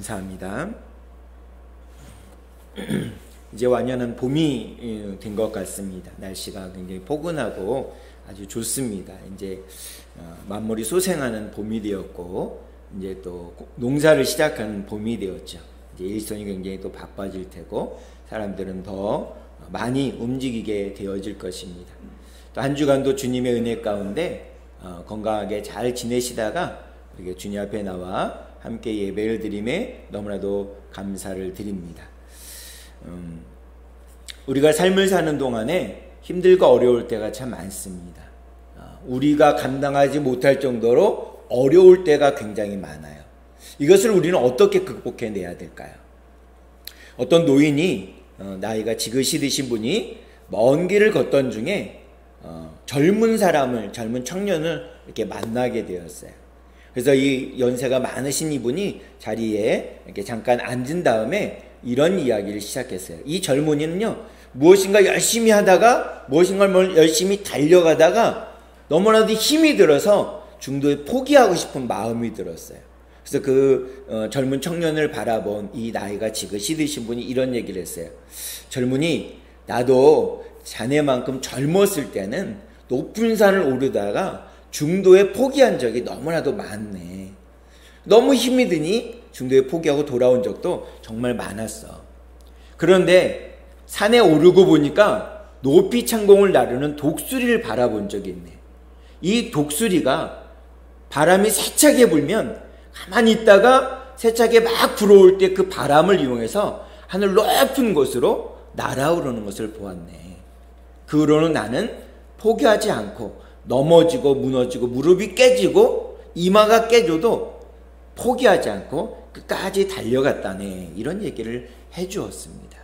감사합니다. 이제 완연한 봄이 된 것 같습니다. 날씨가 굉장히 포근하고 아주 좋습니다. 이제 만물이 소생하는 봄이 되었고, 이제 또 농사를 시작하는 봄이 되었죠. 이제 일손이 굉장히 또 바빠질 테고, 사람들은 더 많이 움직이게 되어질 것입니다. 또 한 주간도 주님의 은혜 가운데 건강하게 잘 지내시다가 이렇게 주님 앞에 나와 함께 예배를 드림에 너무나도 감사를 드립니다. 우리가 삶을 사는 동안에 힘들고 어려울 때가 참 많습니다. 우리가 감당하지 못할 정도로 어려울 때가 굉장히 많아요. 이것을 우리는 어떻게 극복해내야 될까요? 어떤 노인이 나이가 지긋이 드신 분이 먼 길을 걷던 중에 젊은 청년을 이렇게 만나게 되었어요. 그래서 이 연세가 많으신 이분이 자리에 이렇게 잠깐 앉은 다음에 이런 이야기를 시작했어요. 이 젊은이는요, 무엇인가 열심히 하다가, 무엇인가를 열심히 달려가다가 너무나도 힘이 들어서 중도에 포기하고 싶은 마음이 들었어요. 그래서 그 젊은 청년을 바라본 이 나이가 지긋이 드신 분이 이런 얘기를 했어요. 젊은이, 나도 자네만큼 젊었을 때는 높은 산을 오르다가 중도에 포기한 적이 너무나도 많네. 너무 힘이 드니 중도에 포기하고 돌아온 적도 정말 많았어. 그런데 산에 오르고 보니까 높이 창공을 나르는 독수리를 바라본 적이 있네. 이 독수리가 바람이 세차게 불면 가만히 있다가 세차게 막 불어올 때 그 바람을 이용해서 하늘 높은 곳으로 날아오르는 것을 보았네. 그 후로는 나는 포기하지 않고 넘어지고 무너지고 무릎이 깨지고 이마가 깨져도 포기하지 않고 끝까지 달려갔다네. 이런 얘기를 해주었습니다.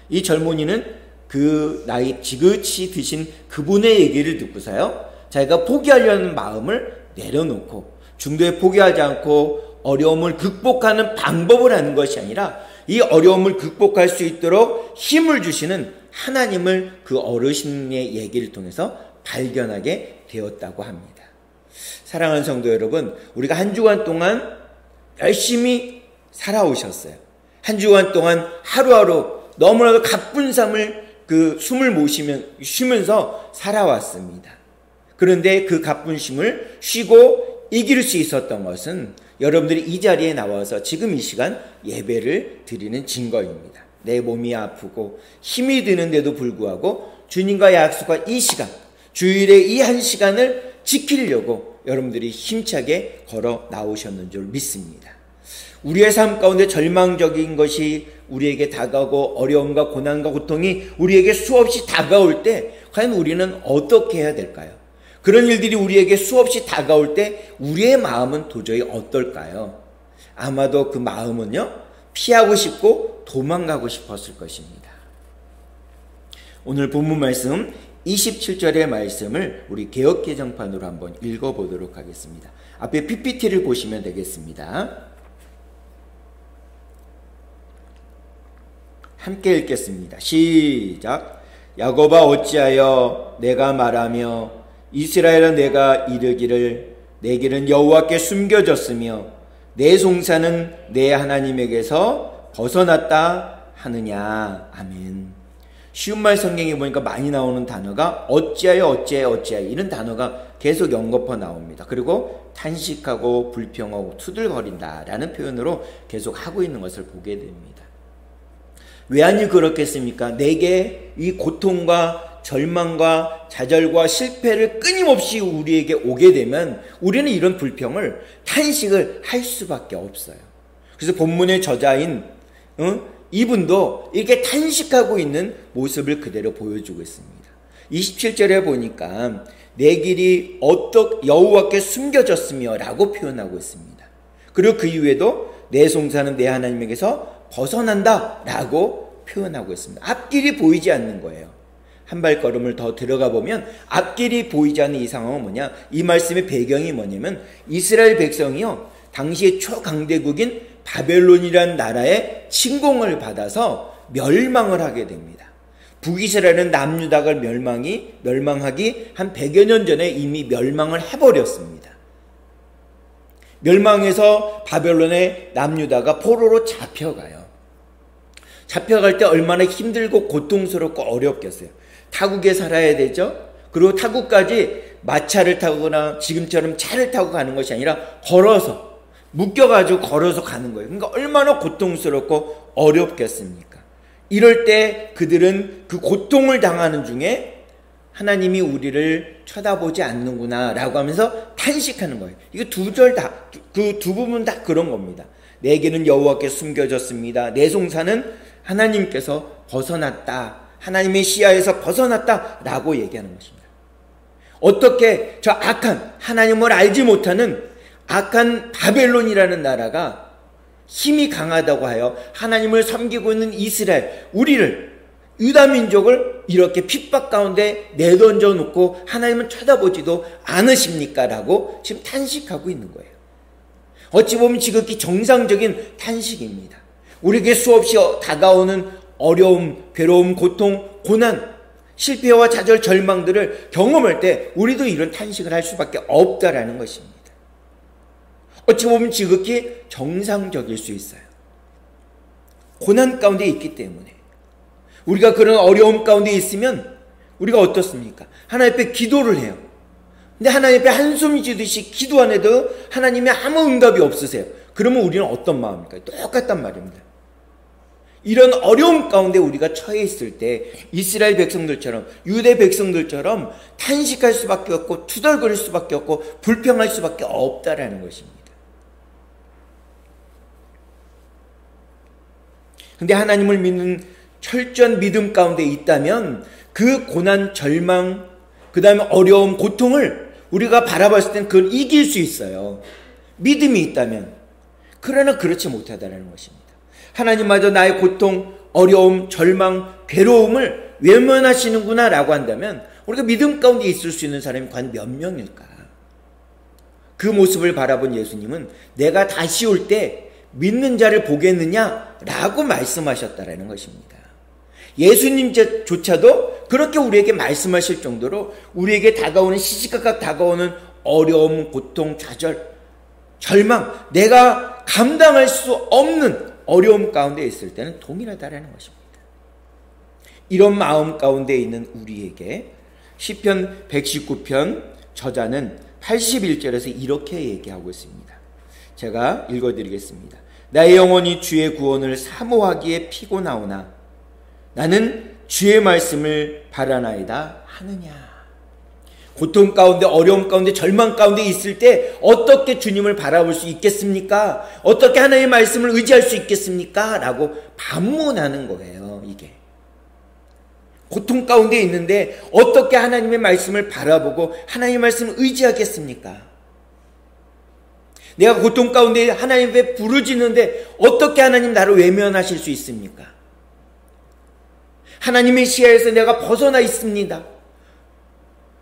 이 젊은이는 그 나이 지긋이 드신 그분의 얘기를 듣고서요, 자기가 포기하려는 마음을 내려놓고 중도에 포기하지 않고 어려움을 극복하는 방법을 하는 것이 아니라 이 어려움을 극복할 수 있도록 힘을 주시는 하나님을 그 어르신의 얘기를 통해서 발견하게 되었다고 합니다. 사랑하는 성도 여러분, 우리가 한 주간 동안 열심히 살아오셨어요. 한 주간 동안 하루하루 너무나도 가쁜 숨을 쉬면서 살아왔습니다. 그런데 그 가쁜 쉼을 쉬고 이길 수 있었던 것은 여러분들이 이 자리에 나와서 지금 이 시간 예배를 드리는 증거입니다. 내 몸이 아프고 힘이 드는데도 불구하고 주님과 약속한 이 시간, 주일의 이 한 시간을 지키려고 여러분들이 힘차게 걸어 나오셨는 줄 믿습니다. 우리의 삶 가운데 절망적인 것이 우리에게 다가오고 어려움과 고난과 고통이 우리에게 수없이 다가올 때 과연 우리는 어떻게 해야 될까요? 그런 일들이 우리에게 수없이 다가올 때 우리의 마음은 도저히 어떨까요? 아마도 그 마음은요, 피하고 싶고 도망가고 싶었을 것입니다. 오늘 본문 말씀 27절의 말씀을 우리 개역개정판으로 한번 읽어보도록 하겠습니다. 앞에 PPT를 보시면 되겠습니다. 함께 읽겠습니다. 시작. 야곱아 어찌하여 내가 말하며 이스라엘아 내가 이르기를 내 길은 여호와께 숨겨졌으며 내 송사는 내 하나님에게서 벗어났다 하느냐. 아멘. 쉬운 말 성경에 보니까 많이 나오는 단어가 어찌하여 이런 단어가 계속 연거푸 나옵니다. 그리고 탄식하고 불평하고 투들거린다라는 표현으로 계속 하고 있는 것을 보게 됩니다. 왜 아니 그렇겠습니까? 내게 이 고통과 절망과 좌절과 실패를 끊임없이 우리에게 오게 되면 우리는 이런 불평을, 탄식을 할 수밖에 없어요. 그래서 본문의 저자인 이분도 이렇게 탄식하고 있는 모습을 그대로 보여주고 있습니다. 27절에 보니까 내 길이 여호와께 숨겨졌으며 라고 표현하고 있습니다. 그리고 그 이후에도 내 송사는 내 하나님에게서 벗어난다 라고 표현하고 있습니다. 앞길이 보이지 않는 거예요. 한 발걸음을 더 들어가 보면 앞길이 보이지 않는 이 상황은 뭐냐? 이 말씀의 배경이 뭐냐면 이스라엘 백성이요, 당시의 초강대국인 바벨론이라는 나라의 침공을 받아서 멸망을 하게 됩니다. 북이스라엘은 남유다가 멸망하기 한 100여 년 전에 이미 멸망을 해버렸습니다. 멸망해서 바벨론의 남유다가 포로로 잡혀가요. 잡혀갈 때 얼마나 힘들고 고통스럽고 어렵겠어요. 타국에 살아야 되죠. 그리고 타국까지 마차를 타거나 지금처럼 차를 타고 가는 것이 아니라 걸어서, 묶여가지고 걸어서 가는 거예요. 그러니까 얼마나 고통스럽고 어렵겠습니까? 이럴 때 그들은 그 고통을 당하는 중에 하나님이 우리를 쳐다보지 않는구나 라고 하면서 탄식하는 거예요. 이거 두 절 다, 그 두 부분 다 그런 겁니다. 내게는 여호와께 숨겨졌습니다. 내 송사는 하나님께서 벗어났다. 하나님의 시야에서 벗어났다 라고 얘기하는 것입니다. 어떻게 저 악한, 하나님을 알지 못하는 악한 바벨론이라는 나라가 힘이 강하다고 하여 하나님을 섬기고 있는 이스라엘, 우리를, 유다민족을 이렇게 핍박 가운데 내던져 놓고 하나님은 쳐다보지도 않으십니까? 라고 지금 탄식하고 있는 거예요. 어찌 보면 지극히 정상적인 탄식입니다. 우리에게 수없이 다가오는 어려움, 괴로움, 고통, 고난, 실패와 좌절, 절망들을 경험할 때 우리도 이런 탄식을 할 수밖에 없다라는 것입니다. 어찌 보면 지극히 정상적일 수 있어요. 고난 가운데 있기 때문에. 우리가 그런 어려움 가운데 있으면 우리가 어떻습니까? 하나님 앞에 기도를 해요. 근데 하나님 앞에 한숨 지듯이 기도 안 해도 하나님의 아무 응답이 없으세요. 그러면 우리는 어떤 마음입니까? 똑같단 말입니다. 이런 어려움 가운데 우리가 처해 있을 때 이스라엘 백성들처럼, 유대 백성들처럼 탄식할 수밖에 없고 투덜거릴 수밖에 없고 불평할 수밖에 없다라는 것입니다. 근데 하나님을 믿는 철저한 믿음 가운데 있다면 그 고난, 절망, 그 다음에 어려움, 고통을 우리가 바라봤을 땐 그걸 이길 수 있어요. 믿음이 있다면. 그러나 그렇지 못하다는 것입니다. 하나님마저 나의 고통, 어려움, 절망, 괴로움을 외면하시는구나 라고 한다면 우리가 믿음 가운데 있을 수 있는 사람이 과연 몇 명일까? 그 모습을 바라본 예수님은 내가 다시 올 때 믿는 자를 보겠느냐? 라고 말씀하셨다라는 것입니다. 예수님조차도 그렇게 우리에게 말씀하실 정도로 우리에게 다가오는 시시각각 다가오는 어려움, 고통, 좌절, 절망, 내가 감당할 수 없는 어려움 가운데 있을 때는 동일하다라는 것입니다. 이런 마음 가운데 있는 우리에게 시편 119편 저자는 81절에서 이렇게 얘기하고 있습니다. 제가 읽어드리겠습니다. 나의 영혼이 주의 구원을 사모하기에 피곤하오나 나는 주의 말씀을 바라나이다 하느냐. 고통 가운데, 어려움 가운데, 절망 가운데 있을 때 어떻게 주님을 바라볼 수 있겠습니까? 어떻게 하나님의 말씀을 의지할 수 있겠습니까? 라고 반문하는 거예요. 이게 고통 가운데 있는데 어떻게 하나님의 말씀을 바라보고 하나님의 말씀을 의지하겠습니까? 내가 고통 가운데 하나님 앞에 부르짖는데 어떻게 하나님 나를 외면하실 수 있습니까? 하나님의 시야에서 내가 벗어나 있습니다.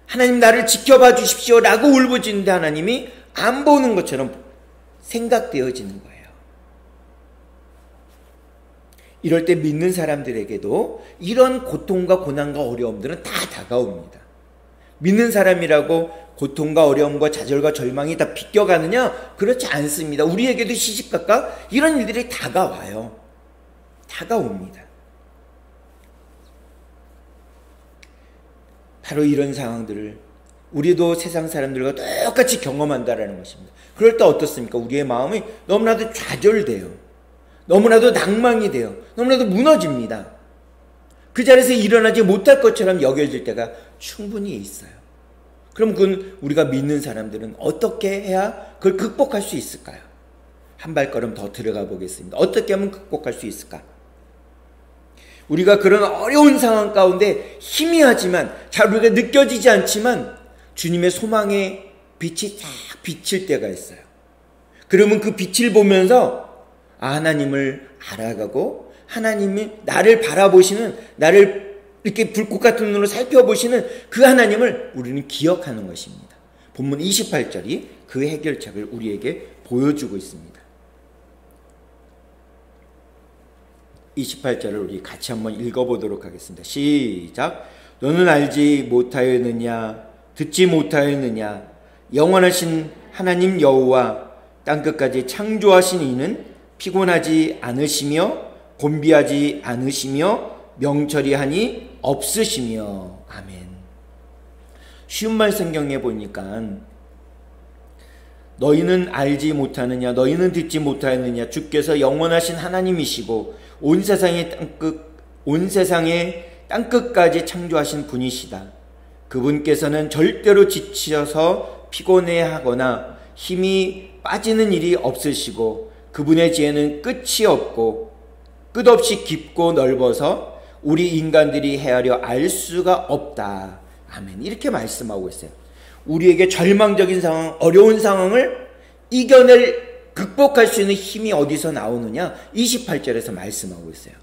하나님 나를 지켜봐 주십시오 라고 울부짖는데 하나님이 안 보는 것처럼 생각되어지는 거예요. 이럴 때 믿는 사람들에게도 이런 고통과 고난과 어려움들은 다 다가옵니다. 믿는 사람이라고 고통과 어려움과 좌절과 절망이 다 비껴가느냐? 그렇지 않습니다. 우리에게도 시시각각 이런 일들이 다가와요. 다가옵니다. 바로 이런 상황들을 우리도 세상 사람들과 똑같이 경험한다라는 것입니다. 그럴 때 어떻습니까? 우리의 마음이 너무나도 좌절돼요. 너무나도 낭망이 돼요. 너무나도 무너집니다. 그 자리에서 일어나지 못할 것처럼 여겨질 때가 충분히 있어요. 그럼 그건 우리가 믿는 사람들은 어떻게 해야 그걸 극복할 수 있을까요? 한 발걸음 더 들어가 보겠습니다. 어떻게 하면 극복할 수 있을까? 우리가 그런 어려운 상황 가운데 희미하지만 잘 우리가 느껴지지 않지만 주님의 소망의 빛이 딱 비칠 때가 있어요. 그러면 그 빛을 보면서 하나님을 알아가고 하나님이 나를 바라보시는, 나를 이렇게 불꽃 같은 눈으로 살펴보시는 그 하나님을 우리는 기억하는 것입니다. 본문 28절이 그 해결책을 우리에게 보여주고 있습니다. 28절을 우리 같이 한번 읽어보도록 하겠습니다. 시작. 너는 알지 못하였느냐? 듣지 못하였느냐? 영원하신 하나님 여호와 땅끝까지 창조하신 이는 피곤하지 않으시며 곤비하지 않으시며 명철이하니 없으시며. 아멘. 쉬운 말 성경에 보니까 너희는 알지 못하느냐, 너희는 듣지 못하느냐, 주께서 영원하신 하나님이시고 온 세상의 땅끝까지 창조하신 분이시다. 그분께서는 절대로 지쳐서 피곤해하거나 힘이 빠지는 일이 없으시고 그분의 지혜는 끝이 없고 끝없이 깊고 넓어서 우리 인간들이 헤아려 알 수가 없다. 아멘. 이렇게 말씀하고 있어요. 우리에게 절망적인 상황, 어려운 상황을 극복할 수 있는 힘이 어디서 나오느냐? 28절에서 말씀하고 있어요.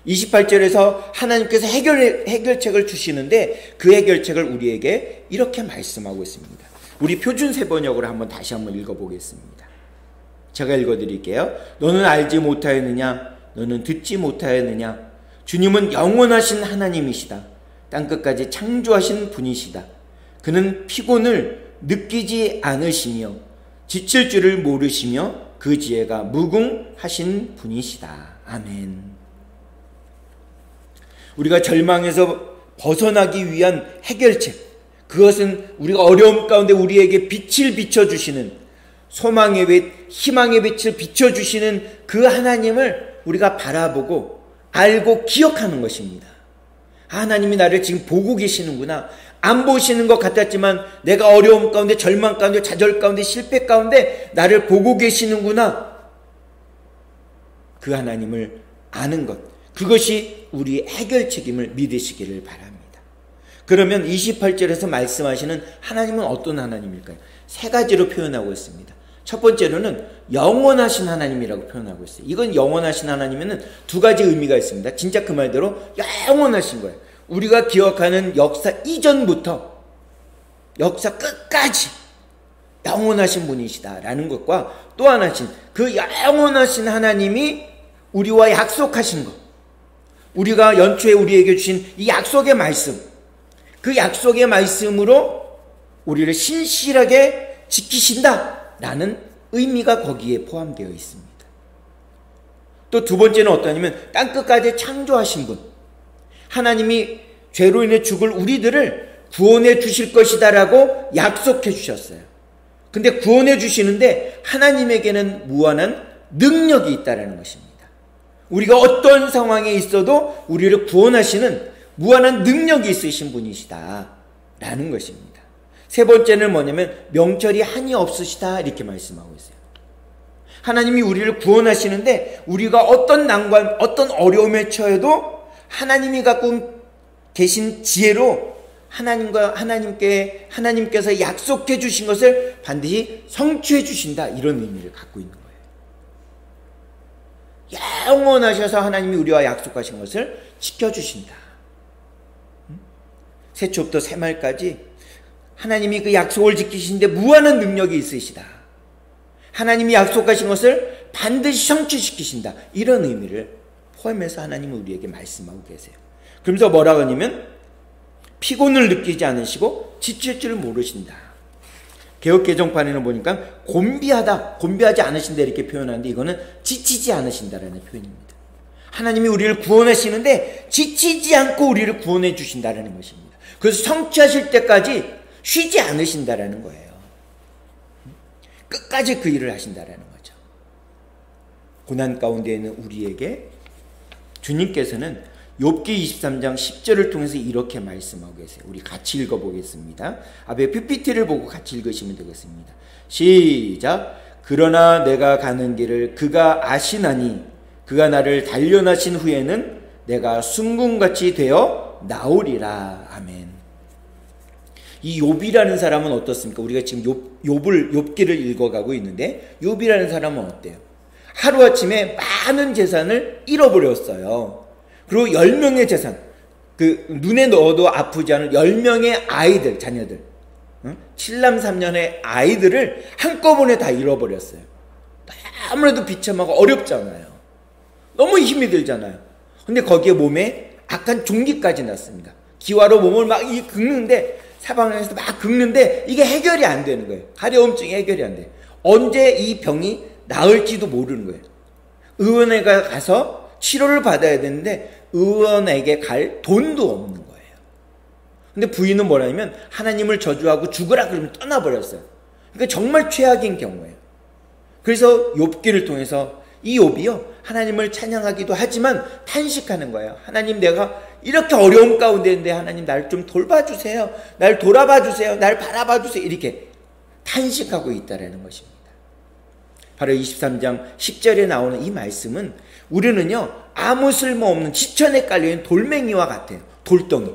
28절에서 하나님께서 해결책을 주시는데 그 해결책을 우리에게 이렇게 말씀하고 있습니다. 우리 표준세 번역으로 다시 한번 읽어보겠습니다. 제가 읽어드릴게요. 너는 알지 못하였느냐? 너는 듣지 못하였느냐? 주님은 영원하신 하나님이시다. 땅끝까지 창조하신 분이시다. 그는 피곤을 느끼지 않으시며 지칠 줄을 모르시며 그 지혜가 무궁하신 분이시다. 아멘. 우리가 절망에서 벗어나기 위한 해결책, 그것은 우리가 어려움 가운데 우리에게 빛을 비춰주시는, 소망의 빛, 희망의 빛을 비춰주시는 그 하나님을 우리가 바라보고 알고 기억하는 것입니다. 하나님이 나를 지금 보고 계시는구나. 안 보시는 것 같았지만 내가 어려움 가운데, 절망 가운데, 좌절 가운데, 실패 가운데 나를 보고 계시는구나. 그 하나님을 아는 것, 그것이 우리의 해결책임을 믿으시기를 바랍니다. 그러면 28절에서 말씀하시는 하나님은 어떤 하나님일까요? 세 가지로 표현하고 있습니다. 첫 번째로는 영원하신 하나님이라고 표현하고 있어요. 이건 영원하신 하나님에는 두 가지 의미가 있습니다. 진짜 그 말대로 영원하신 거예요. 우리가 기억하는 역사 이전부터 역사 끝까지 영원하신 분이시다라는 것과 또 하나신 그 영원하신 하나님이 우리와 약속하신 것, 우리가 연초에 우리에게 주신 이 약속의 말씀, 그 약속의 말씀으로 우리를 신실하게 지키신다라는 의미가 거기에 포함되어 있습니다. 또 두 번째는 어떠냐면 땅끝까지 창조하신 분, 하나님이 죄로 인해 죽을 우리들을 구원해 주실 것이다라고 약속해 주셨어요. 근데 구원해 주시는데 하나님에게는 무한한 능력이 있다라는 것입니다. 우리가 어떤 상황에 있어도 우리를 구원하시는 무한한 능력이 있으신 분이시다라는 것입니다. 세 번째는 뭐냐면 명철이 한이 없으시다, 이렇게 말씀하고 있어요. 하나님이 우리를 구원하시는데 우리가 어떤 난관, 어떤 어려움에 처해도 하나님이 갖고 계신 지혜로 하나님께서 약속해 주신 것을 반드시 성취해 주신다, 이런 의미를 갖고 있는 거예요. 영원하셔서 하나님이 우리와 약속하신 것을 지켜주신다. 새초부터 새말까지 하나님이 그 약속을 지키시는데 무한한 능력이 있으시다. 하나님이 약속하신 것을 반드시 성취시키신다. 이런 의미를 포함해서 하나님은 우리에게 말씀하고 계세요. 그러면서 뭐라고 하냐면 피곤을 느끼지 않으시고 지칠 줄 모르신다. 개역개정판에는 보니까 곤비하지 않으신다 이렇게 표현하는데 이거는 지치지 않으신다라는 표현입니다. 하나님이 우리를 구원하시는데 지치지 않고 우리를 구원해 주신다라는 것입니다. 그래서 성취하실 때까지 쉬지 않으신다라는 거예요. 끝까지 그 일을 하신다라는 거죠. 고난 가운데 있는 우리에게 주님께서는 욥기 23장 10절을 통해서 이렇게 말씀하고 계세요. 우리 같이 읽어보겠습니다. 앞에 PPT를 보고 같이 읽으시면 되겠습니다. 시작. 그러나 내가 가는 길을 그가 아시나니 그가 나를 단련하신 후에는 내가 순금같이 되어 나오리라. 아멘. 이 욥이라는 사람은 어떻습니까? 우리가 지금 욥기를 읽어가고 있는데 욥이라는 사람은 어때요? 하루아침에 많은 재산을 잃어버렸어요. 그리고 10명의 재산, 눈에 넣어도 아프지 않은 10명의 아이들, 자녀들, 7남 3년의 아이들을 한꺼번에 다 잃어버렸어요. 아무래도 비참하고 어렵잖아요. 너무 힘이 들잖아요. 근데 거기에 몸에 악한 종기까지 났습니다. 기와로 몸을 막 긁는데, 사방에서 막 긁는데 이게 해결이 안 되는 거예요. 가려움증이 해결이 안 돼요. 언제 이 병이 나을지도 모르는 거예요. 의원에 가서 치료를 받아야 되는데 의원에게 갈 돈도 없는 거예요. 근데 부인은 뭐라냐면 하나님을 저주하고 죽으라 그러면 떠나버렸어요. 그러니까 정말 최악인 경우예요. 그래서 욥기를 통해서 이 욥이요, 하나님을 찬양하기도 하지만 탄식하는 거예요. 하나님, 내가 이렇게 어려움 가운데 있는데 하나님 날 좀 돌봐주세요. 날 돌아봐주세요. 날 바라봐주세요. 이렇게 탄식하고 있다라는 것입니다. 바로 23장 10절에 나오는 이 말씀은 우리는요, 아무 쓸모없는 지천에 깔려있는 돌멩이와 같아요. 돌덩이.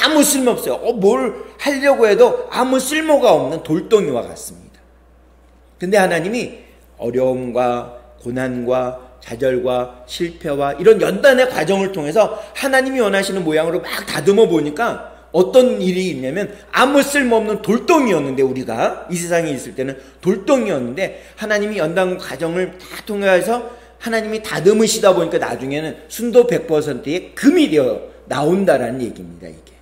아무 쓸모 없어요. 뭘 하려고 해도 아무 쓸모가 없는 돌덩이와 같습니다. 근데 하나님이 어려움과 고난과 좌절과 실패와 이런 연단의 과정을 통해서 하나님이 원하시는 모양으로 막 다듬어 보니까 어떤 일이 있냐면 아무 쓸모없는 돌덩이였는데, 우리가 이 세상에 있을 때는 돌덩이였는데 하나님이 연단 과정을 다 통해서 하나님이 다듬으시다 보니까 나중에는 순도 100%의 금이 되어 나온다라는 얘기입니다. 이게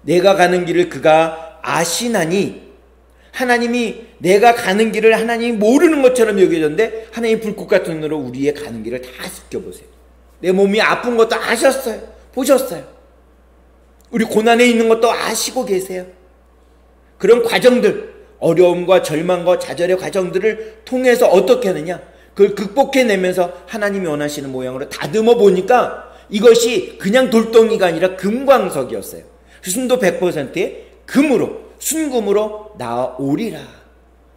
내가 가는 길을 그가 아시나니, 하나님이 내가 가는 길을 하나님이 모르는 것처럼 여겨졌는데 하나님이 불꽃 같은 눈으로 우리의 가는 길을 다 지켜보세요. 내 몸이 아픈 것도 아셨어요. 보셨어요. 우리 고난에 있는 것도 아시고 계세요. 그런 과정들, 어려움과 절망과 좌절의 과정들을 통해서 어떻게 하느냐, 그걸 극복해내면서 하나님이 원하시는 모양으로 다듬어 보니까 이것이 그냥 돌덩이가 아니라 금광석이었어요. 순도 100%의 금으로, 순금으로 나오리라,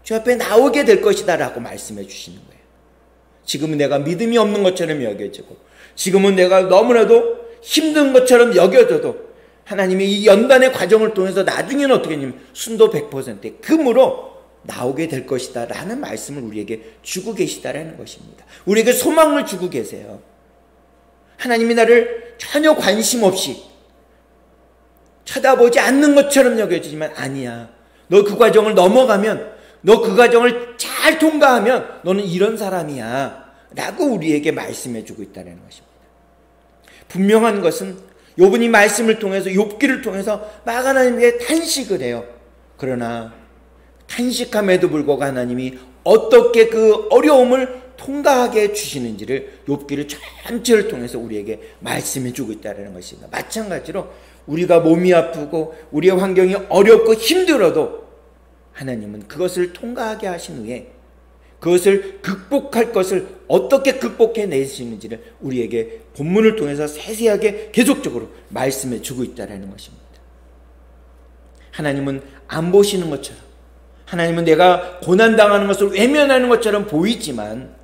주 앞에 나오게 될 것이다 라고 말씀해 주시는 거예요. 지금은 내가 믿음이 없는 것처럼 여겨지고, 지금은 내가 너무나도 힘든 것처럼 여겨져도 하나님이 이 연단의 과정을 통해서 나중에는 어떻게 하냐면 순도 100%의 금으로 나오게 될 것이다 라는 말씀을 우리에게 주고 계시다라는 것입니다. 우리에게 소망을 주고 계세요. 하나님이 나를 전혀 관심 없이 쳐다보지 않는 것처럼 여겨지지만 아니야. 너 그 과정을 넘어가면, 너 그 과정을 잘 통과하면 너는 이런 사람이야 라고 우리에게 말씀해 주고 있다는 것입니다. 분명한 것은 욥은 이 말씀을 통해서, 욥기를 통해서 막 하나님께 탄식을 해요. 그러나 탄식함에도 불구하고 하나님이 어떻게 그 어려움을 통과하게 해주시는지를 욥기를 전체를 통해서 우리에게 말씀해 주고 있다는 것입니다. 마찬가지로 우리가 몸이 아프고 우리의 환경이 어렵고 힘들어도 하나님은 그것을 통과하게 하신 후에 그것을 극복할 것을 어떻게 극복해 내시는지를 우리에게 본문을 통해서 세세하게 계속적으로 말씀해 주고 있다는 것입니다. 하나님은 안 보시는 것처럼, 하나님은 내가 고난당하는 것을 외면하는 것처럼 보이지만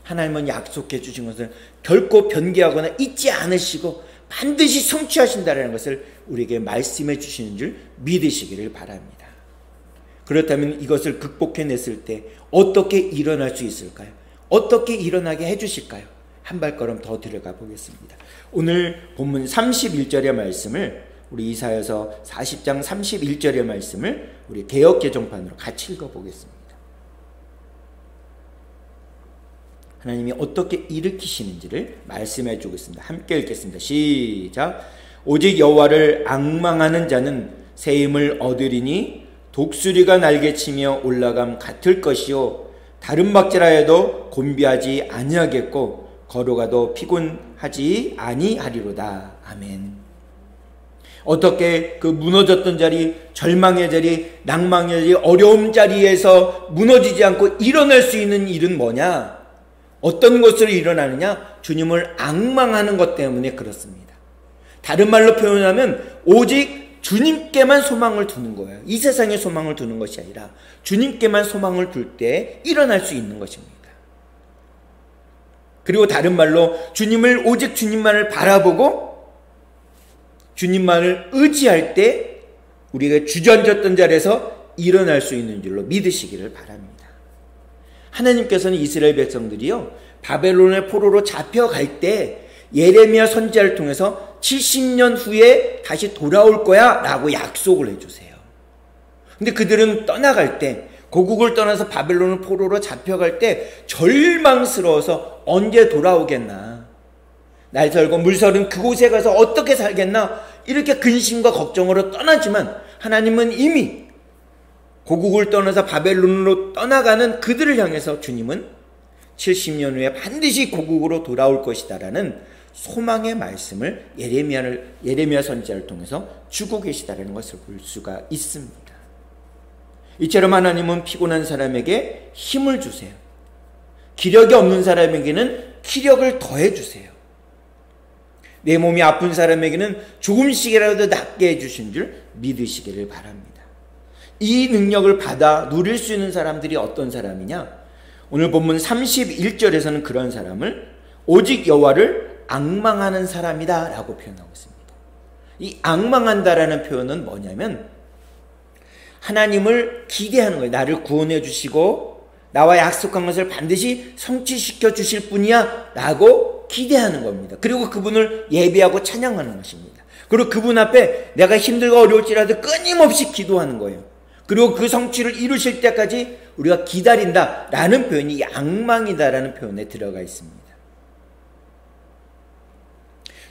하나님은 약속해 주신 것을 결코 변개하거나 잊지 않으시고 반드시 성취하신다는 것을 우리에게 말씀해 주시는 줄 믿으시기를 바랍니다. 그렇다면 이것을 극복해냈을 때 어떻게 일어날 수 있을까요? 어떻게 일어나게 해주실까요? 한 발걸음 더 들어가 보겠습니다. 오늘 본문 31절의 말씀을, 우리 이사야서 40장 31절의 말씀을 우리 개역개정판으로 같이 읽어보겠습니다. 하나님이 어떻게 일으키시는지를 말씀해 주고 있습니다. 함께 읽겠습니다. 시작. 오직 여호와를 앙망하는 자는 새 힘을 얻으리니 독수리가 날개치며 올라감 같을 것이요 다른 박질하여도 곤비하지 아니하겠고 걸어가도 피곤하지 아니하리로다. 아멘. 어떻게 그 무너졌던 자리, 절망의 자리, 낭망의 자리, 어려움 자리에서 무너지지 않고 일어날 수 있는 일은 뭐냐? 어떤 것으로 일어나느냐? 주님을 앙망하는 것 때문에 그렇습니다. 다른 말로 표현하면 오직 주님께만 소망을 두는 거예요. 이 세상에 소망을 두는 것이 아니라 주님께만 소망을 둘 때 일어날 수 있는 것입니다. 그리고 다른 말로 주님을, 오직 주님만을 바라보고 주님만을 의지할 때 우리가 주저앉았던 자리에서 일어날 수 있는 줄로 믿으시기를 바랍니다. 하나님께서는 이스라엘 백성들이요, 바벨론의 포로로 잡혀갈 때 예레미야 선지자를 통해서 70년 후에 다시 돌아올 거야 라고 약속을 해주세요. 근데 그들은 떠나갈 때, 고국을 떠나서 바벨론 포로로 잡혀갈 때 절망스러워서 언제 돌아오겠나, 날 설고 물 설은 그곳에 가서 어떻게 살겠나, 이렇게 근심과 걱정으로 떠나지만 하나님은 이미 고국을 떠나서 바벨론으로 떠나가는 그들을 향해서 주님은 70년 후에 반드시 고국으로 돌아올 것이다라는 소망의 말씀을 예레미야 선지자를 통해서 주고 계시다라는 것을 볼 수가 있습니다. 이처럼 하나님은 피곤한 사람에게 힘을 주세요. 기력이 없는 사람에게는 기력을 더해 주세요. 내 몸이 아픈 사람에게는 조금씩이라도 낫게 해주신 줄 믿으시기를 바랍니다. 이 능력을 받아 누릴 수 있는 사람들이 어떤 사람이냐? 오늘 본문 31절에서는 그런 사람을 오직 여호와를 앙망하는 사람이다 라고 표현하고 있습니다. 이 앙망한다라는 표현은 뭐냐면 하나님을 기대하는 거예요. 나를 구원해 주시고 나와 약속한 것을 반드시 성취시켜 주실 분이야 라고 기대하는 겁니다. 그리고 그분을 예배하고 찬양하는 것입니다. 그리고 그분 앞에 내가 힘들고 어려울지라도 끊임없이 기도하는 거예요. 그리고 그 성취를 이루실 때까지 우리가 기다린다 라는 표현이 앙망이다 라는 표현에 들어가 있습니다.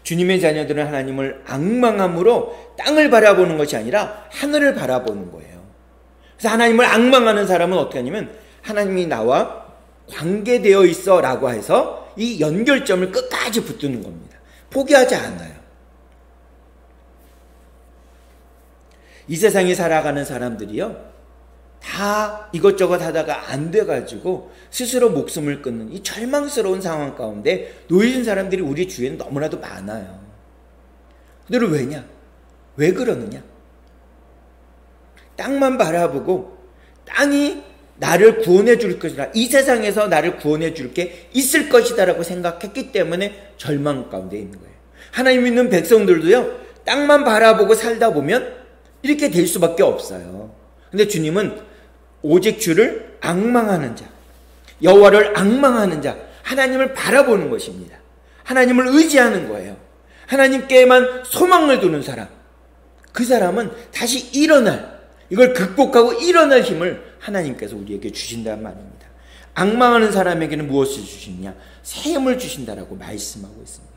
주님의 자녀들은 하나님을 앙망함으로 땅을 바라보는 것이 아니라 하늘을 바라보는 거예요. 그래서 하나님을 앙망하는 사람은 어떻게 하냐면 하나님이 나와 관계되어 있어 라고 해서 이 연결점을 끝까지 붙드는 겁니다. 포기하지 않아요. 이 세상에 살아가는 사람들이요, 다 이것저것 하다가 안 돼가지고 스스로 목숨을 끊는 이 절망스러운 상황 가운데 놓인 사람들이 우리 주위에는 너무나도 많아요. 그들은 왜냐? 왜 그러느냐? 땅만 바라보고 땅이 나를 구원해 줄 것이다, 이 세상에서 나를 구원해 줄 게 있을 것이다 라고 생각했기 때문에 절망 가운데 있는 거예요. 하나님 믿는 백성들도요, 땅만 바라보고 살다 보면 이렇게 될 수밖에 없어요. 근데 주님은 오직 주를 앙망하는 자, 여호와를 앙망하는 자, 하나님을 바라보는 것입니다. 하나님을 의지하는 거예요. 하나님께만 소망을 두는 사람, 그 사람은 다시 일어날, 이걸 극복하고 일어날 힘을 하나님께서 우리에게 주신다는 말입니다. 앙망하는 사람에게는 무엇을 주시느냐? 새 힘을 주신다라고 말씀하고 있습니다.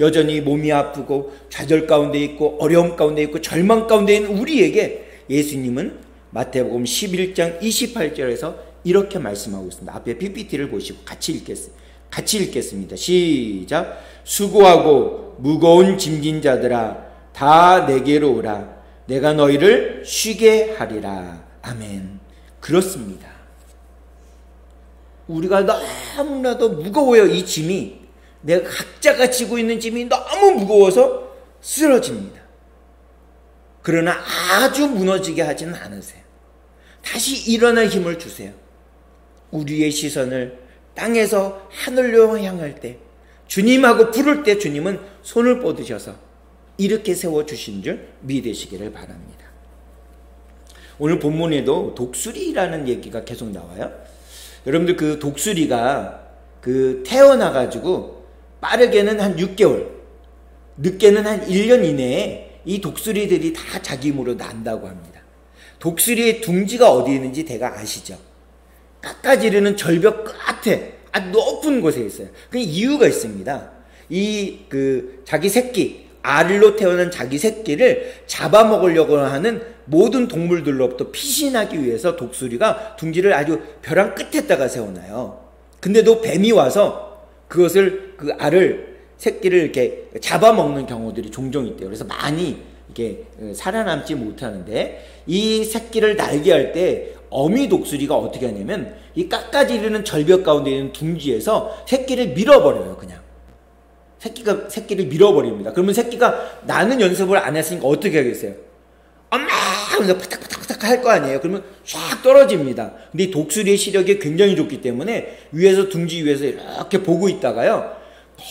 여전히 몸이 아프고 좌절 가운데 있고 어려움 가운데 있고 절망 가운데 있는 우리에게 예수님은 마태복음 11장 28절에서 이렇게 말씀하고 있습니다. 앞에 PPT를 보시고 같이 읽겠습니다. 시작. 수고하고 무거운 짐진 자들아 다 내게로 오라. 내가 너희를 쉬게 하리라. 아멘. 그렇습니다. 우리가 너무나도 무거워요. 이 짐이, 내가 각자가 지고 있는 짐이 너무 무거워서 쓰러집니다. 그러나 아주 무너지게 하지는 않으세요. 다시 일어날 힘을 주세요. 우리의 시선을 땅에서 하늘로 향할 때, 주님하고 부를 때 주님은 손을 뻗으셔서 이렇게 세워주신 줄 믿으시기를 바랍니다. 오늘 본문에도 독수리라는 얘기가 계속 나와요. 여러분들 그 독수리가 태어나가지고 빠르게는 한 6개월, 늦게는 한 1년 이내에 이 독수리들이 다 자기 힘으로 난다고 합니다. 독수리의 둥지가 어디 있는지 대강 아시죠? 깎아지르는 절벽 끝에 아주 높은 곳에 있어요. 그 이유가 있습니다. 자기 새끼, 알로 태어난 자기 새끼를 잡아먹으려고 하는 모든 동물들로부터 피신하기 위해서 독수리가 둥지를 아주 벼랑 끝에다가 세워놔요. 근데도 뱀이 와서 그 새끼를 이렇게 잡아먹는 경우들이 종종 있대요. 그래서 많이 이렇게 살아남지 못하는데, 이 새끼를 날개할 때 어미 독수리가 어떻게 하냐면 이 깎아지르는 절벽 가운데 있는 둥지에서 새끼를 밀어버려요. 그냥 새끼를 밀어버립니다. 그러면 새끼가 나는 연습을 안 했으니까 어떻게 하겠어요? 엄마! 하면서 파닥파닥파닥 할 거 아니에요. 그러면 쫙 떨어집니다. 근데 이 독수리의 시력이 굉장히 좋기 때문에 둥지 위에서 이렇게 보고 있다가요,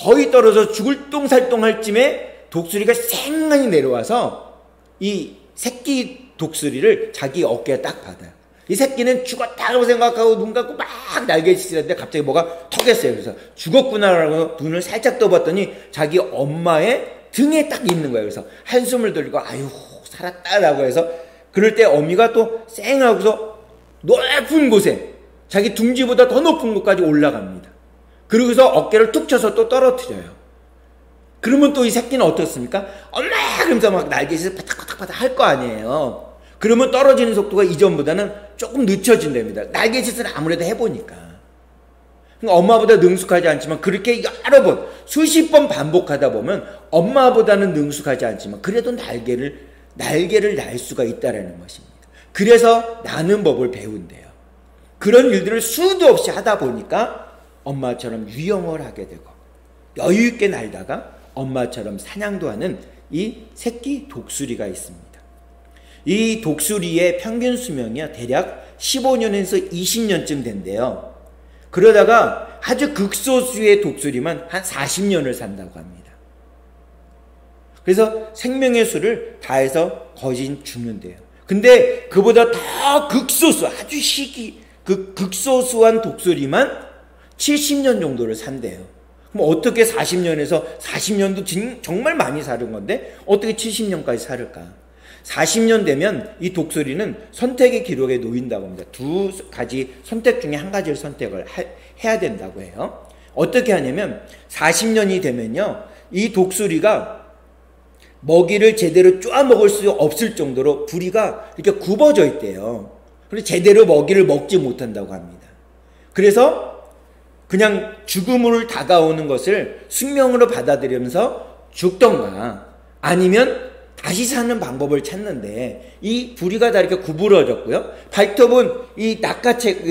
거의 떨어져 죽을 똥살똥 할 쯤에 독수리가 쌩하니 내려와서 이 새끼 독수리를 자기 어깨에 딱 받아요. 이 새끼는 죽었다고 생각하고 눈 감고 막 날개짓을 했는데 갑자기 뭐가 턱 했어요. 그래서 죽었구나라고 눈을 살짝 떠봤더니 자기 엄마의 등에 딱 있는 거예요. 그래서 한숨을 돌리고 아유 살았다라고 해서, 그럴 때 어미가 또 쌩하고서 높은 곳에, 자기 둥지보다 더 높은 곳까지 올라갑니다. 그러고서 어깨를 툭 쳐서 또 떨어뜨려요. 그러면 또 이 새끼는 어떻습니까? 엄마! 그러면서 막 날개짓을 파닥파닥파닥 할 거 아니에요. 그러면 떨어지는 속도가 이전보다는 조금 늦춰진답니다. 날갯짓을 아무래도 해보니까. 그러니까 엄마보다 능숙하지 않지만 그렇게 여러 번, 수십 번 반복하다 보면 엄마보다는 능숙하지 않지만 그래도 날개를 날 수가 있다는 것입니다. 그래서 나는 법을 배운대요. 그런 일들을 수도 없이 하다 보니까 엄마처럼 유영을 하게 되고 여유 있게 날다가 엄마처럼 사냥도 하는 이 새끼 독수리가 있습니다. 이 독수리의 평균 수명이 대략 15년에서 20년쯤 된대요. 그러다가 아주 극소수의 독수리만 한 40년을 산다고 합니다. 그래서 생명의 수를 다해서 거진 죽는데요. 근데 그보다 더 극소수, 아주 극소수한 독수리만 70년 정도를 산대요. 그럼 어떻게 40년도 정말 많이 사는 건데 어떻게 70년까지 살을까? 40년 되면 이 독수리는 선택의 기록에 놓인다고 합니다. 두 가지 선택 중에 한 가지를 선택을 해야 된다고 해요. 어떻게 하냐면 40년이 되면요, 이 독수리가 먹이를 제대로 쪼아 먹을 수 없을 정도로 부리가 이렇게 굽어져 있대요. 그래서 제대로 먹이를 먹지 못한다고 합니다. 그래서 그냥 죽음을 다가오는 것을 숙명으로 받아들이면서 죽던가 아니면 다시 사는 방법을 찾는데 이 부리가 다 이렇게 구부러졌고요. 발톱은 이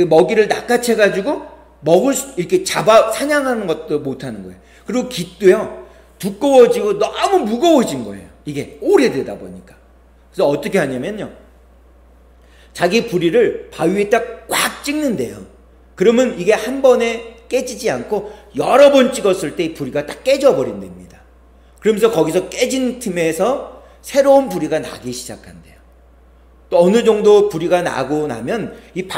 먹이를 낚아채가지고 이렇게 사냥하는 것도 못하는 거예요. 그리고 깃도요, 두꺼워지고 너무 무거워진 거예요. 이게 오래되다 보니까. 그래서 어떻게 하냐면요, 자기 부리를 바위에 딱 꽉 찍는데요. 그러면 이게 한 번에 깨지지 않고 여러 번 찍었을 때 이 부리가 딱 깨져버린답니다. 그러면서 거기서 깨진 틈에서 새로운 부리가 나기 시작한대요. 또 어느 정도 부리가 나고 나면 이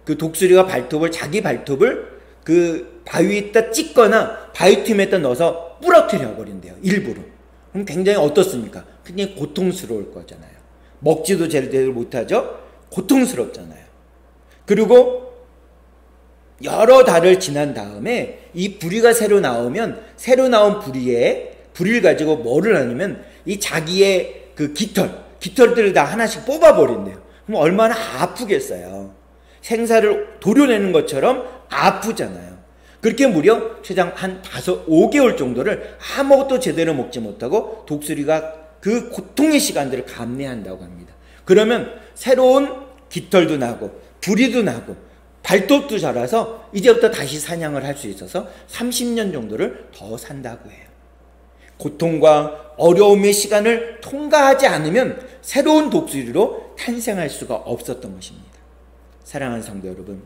그 독수리가 자기 발톱을 그 바위에다 찍거나 바위 틈에다 넣어서 부러뜨려 버린대요. 일부러. 그럼 굉장히 어떻습니까? 굉장히 고통스러울 거잖아요. 먹지도 제대로 못하죠? 고통스럽잖아요. 그리고 여러 달을 지난 다음에 이 부리가 새로 나오면 새로 나온 부리를 가지고 뭐를 하냐면 이 자기의 그 깃털들을 다 하나씩 뽑아버린대요. 그럼 얼마나 아프겠어요. 생사를 도려내는 것처럼 아프잖아요. 그렇게 무려 최장 한 5개월 정도를 아무것도 제대로 먹지 못하고 독수리가 그 고통의 시간들을 감내한다고 합니다. 그러면 새로운 깃털도 나고 부리도 나고 발톱도 자라서 이제부터 다시 사냥을 할 수 있어서 30년 정도를 더 산다고 해요. 고통과 어려움의 시간을 통과하지 않으면 새로운 독수리로 탄생할 수가 없었던 것입니다. 사랑하는 성도 여러분,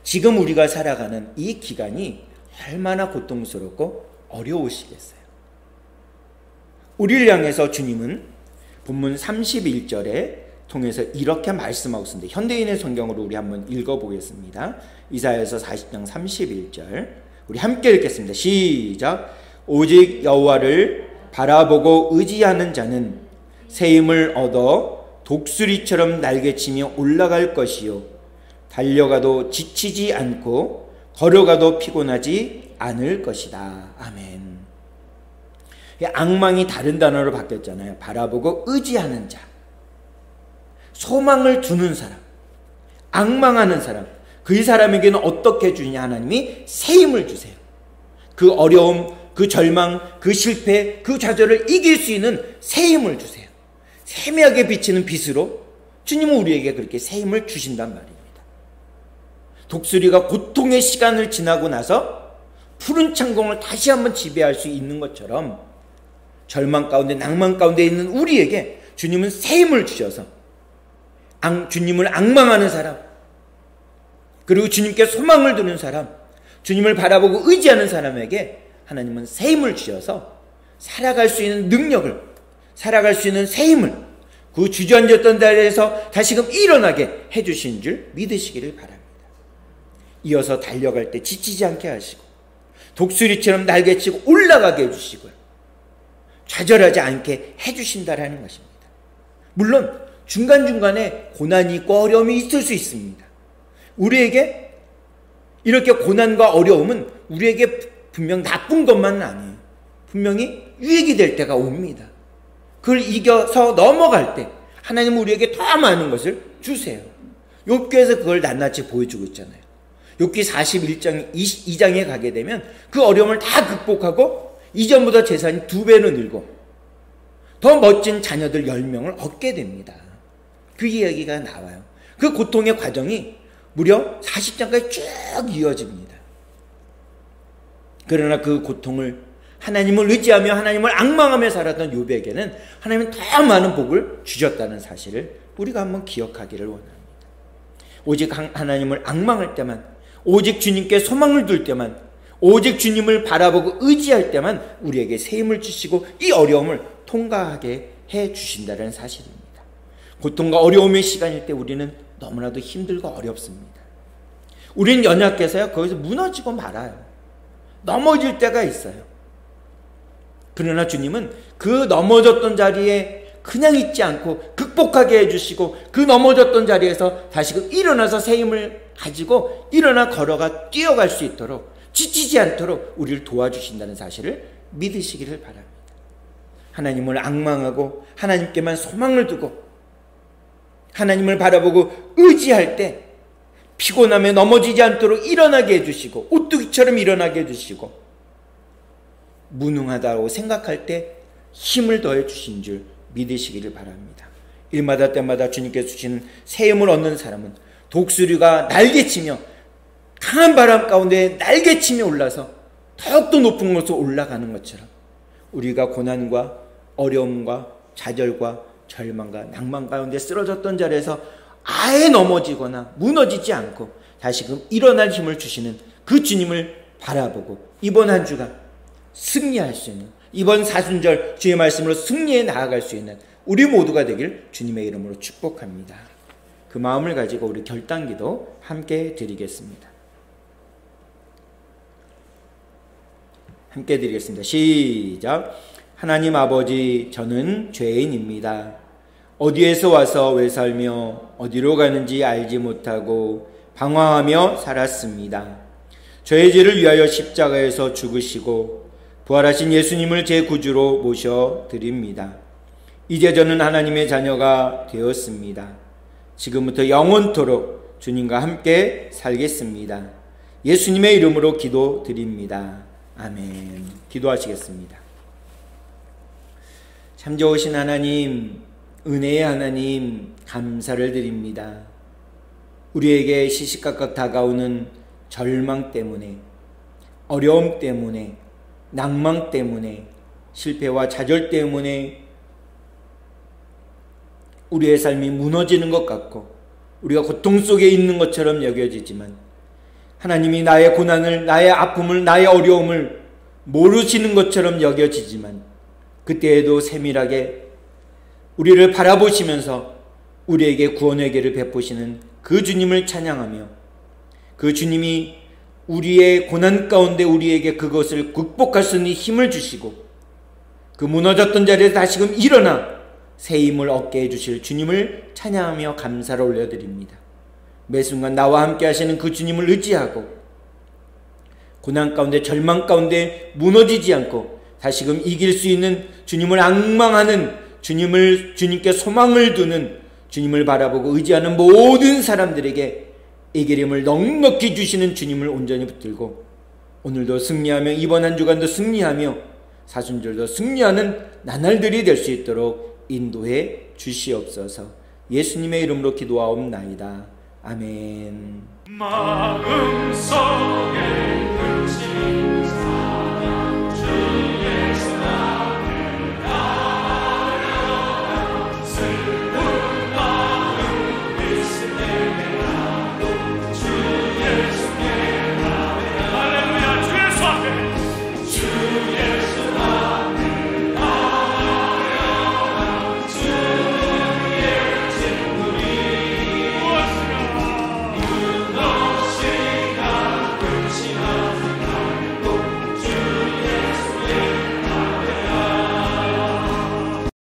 지금 우리가 살아가는 이 기간이 얼마나 고통스럽고 어려우시겠어요. 우리를 향해서 주님은 본문 31절에 통해서 이렇게 말씀하고 있습니다. 현대인의 성경으로 우리 한번 읽어보겠습니다. 이사야서 40장 31절 우리 함께 읽겠습니다. 시작. 오직 여호와를 바라보고 의지하는 자는 새 힘을 얻어 독수리처럼 날개치며 올라갈 것이요 달려가도 지치지 않고 걸어가도 피곤하지 않을 것이다. 아멘. 앙망이 다른 단어로 바뀌었잖아요. 바라보고 의지하는 자, 소망을 두는 사람, 앙망하는 사람, 그 사람에게는 어떻게 주냐? 하나님이 새 힘을 주세요. 그 어려움, 그 절망, 그 실패, 그 좌절을 이길 수 있는 새 힘을 주세요. 세미하게 비치는 빛으로 주님은 우리에게 그렇게 새 힘을 주신단 말입니다. 독수리가 고통의 시간을 지나고 나서 푸른 창공을 다시 한번 지배할 수 있는 것처럼 절망 가운데 낭만 가운데 있는 우리에게 주님은 새 힘을 주셔서 주님을 앙망하는 사람, 그리고 주님께 소망을 두는 사람, 주님을 바라보고 의지하는 사람에게 하나님은 새 힘을 주셔서 살아갈 수 있는 능력을, 살아갈 수 있는 새 힘을 그 주저앉았던 자리에서 다시금 일어나게 해주신 줄 믿으시기를 바랍니다. 이어서 달려갈 때 지치지 않게 하시고 독수리처럼 날개치고 올라가게 해주시고요, 좌절하지 않게 해주신다라는 것입니다. 물론 중간중간에 고난이 있고 어려움이 있을 수 있습니다. 우리에게 이렇게 고난과 어려움은 우리에게 분명 나쁜 것만은 아니에요. 분명히 유익이 될 때가 옵니다. 그걸 이겨서 넘어갈 때 하나님은 우리에게 더 많은 것을 주세요. 욥기에서 그걸 낱낱이 보여주고 있잖아요. 욥기 41장 2장에 가게 되면 그 어려움을 다 극복하고 이전보다 재산이 2배로 늘고 더 멋진 자녀들 10명을 얻게 됩니다. 그 이야기가 나와요. 그 고통의 과정이 무려 40장까지 쭉 이어집니다. 그러나 그 고통을 하나님을 의지하며 하나님을 앙망하며 살았던 욥에게는 하나님은 더 많은 복을 주셨다는 사실을 우리가 한번 기억하기를 원합니다. 오직 하나님을 앙망할 때만, 오직 주님께 소망을 둘 때만, 오직 주님을 바라보고 의지할 때만 우리에게 새 힘을 주시고 이 어려움을 통과하게 해 주신다는 사실입니다. 고통과 어려움의 시간일 때 우리는 너무나도 힘들고 어렵습니다. 우리는 연약해서요, 거기서 무너지고 말아요. 넘어질 때가 있어요. 그러나 주님은 그 넘어졌던 자리에 그냥 있지 않고 극복하게 해주시고 그 넘어졌던 자리에서 다시금 일어나서 새 힘을 가지고 일어나 걸어가 뛰어갈 수 있도록 지치지 않도록 우리를 도와주신다는 사실을 믿으시기를 바랍니다. 하나님을 앙망하고 하나님께만 소망을 두고 하나님을 바라보고 의지할 때 피곤함에 넘어지지 않도록 일어나게 해주시고 오뚜기처럼 일어나게 해주시고 무능하다고 생각할 때 힘을 더해 주신 줄 믿으시기를 바랍니다. 일마다 때마다 주님께서 주시는 새 힘을 얻는 사람은 독수리가 날개치며 강한 바람 가운데 날개치며 올라서 더욱더 높은 곳으로 올라가는 것처럼 우리가 고난과 어려움과 좌절과 절망과 낭만 가운데 쓰러졌던 자리에서 아예 넘어지거나 무너지지 않고 다시금 일어날 힘을 주시는 그 주님을 바라보고 이번 한 주간 승리할 수 있는, 이번 사순절 주의 말씀으로 승리해 나아갈 수 있는 우리 모두가 되길 주님의 이름으로 축복합니다. 그 마음을 가지고 우리 결단기도 함께 드리겠습니다. 함께 드리겠습니다. 시작. 하나님 아버지, 저는 죄인입니다. 어디에서 와서 왜 살며 어디로 가는지 알지 못하고 방황하며 살았습니다. 저의 죄를 위하여 십자가에서 죽으시고 부활하신 예수님을 제 구주로 모셔드립니다. 이제 저는 하나님의 자녀가 되었습니다. 지금부터 영원토록 주님과 함께 살겠습니다. 예수님의 이름으로 기도드립니다. 아멘. 기도하시겠습니다. 참 좋으신 하나님, 은혜의 하나님, 감사를 드립니다. 우리에게 시시각각 다가오는 절망 때문에, 어려움 때문에, 낭망 때문에, 실패와 좌절 때문에 우리의 삶이 무너지는 것 같고 우리가 고통 속에 있는 것처럼 여겨지지만 하나님이 나의 고난을, 나의 아픔을, 나의 어려움을 모르시는 것처럼 여겨지지만 그때에도 세밀하게 우리를 바라보시면서 우리에게 구원의 길을 베푸시는 그 주님을 찬양하며 그 주님이 우리의 고난 가운데 우리에게 그것을 극복할 수 있는 힘을 주시고 그 무너졌던 자리에서 다시금 일어나 새 힘을 얻게 해주실 주님을 찬양하며 감사를 올려드립니다. 매 순간 나와 함께 하시는 그 주님을 의지하고 고난 가운데 절망 가운데 무너지지 않고 다시금 이길 수 있는 주님을 앙망하는 주님께 소망을 두는 주님을 바라보고 의지하는 모든 사람들에게 이길 힘을 넉넉히 주시는 주님을 온전히 붙들고 오늘도 승리하며 이번 한 주간도 승리하며 사순절도 승리하는 나날들이 될 수 있도록 인도해 주시옵소서. 예수님의 이름으로 기도하옵나이다. 아멘. 마음속에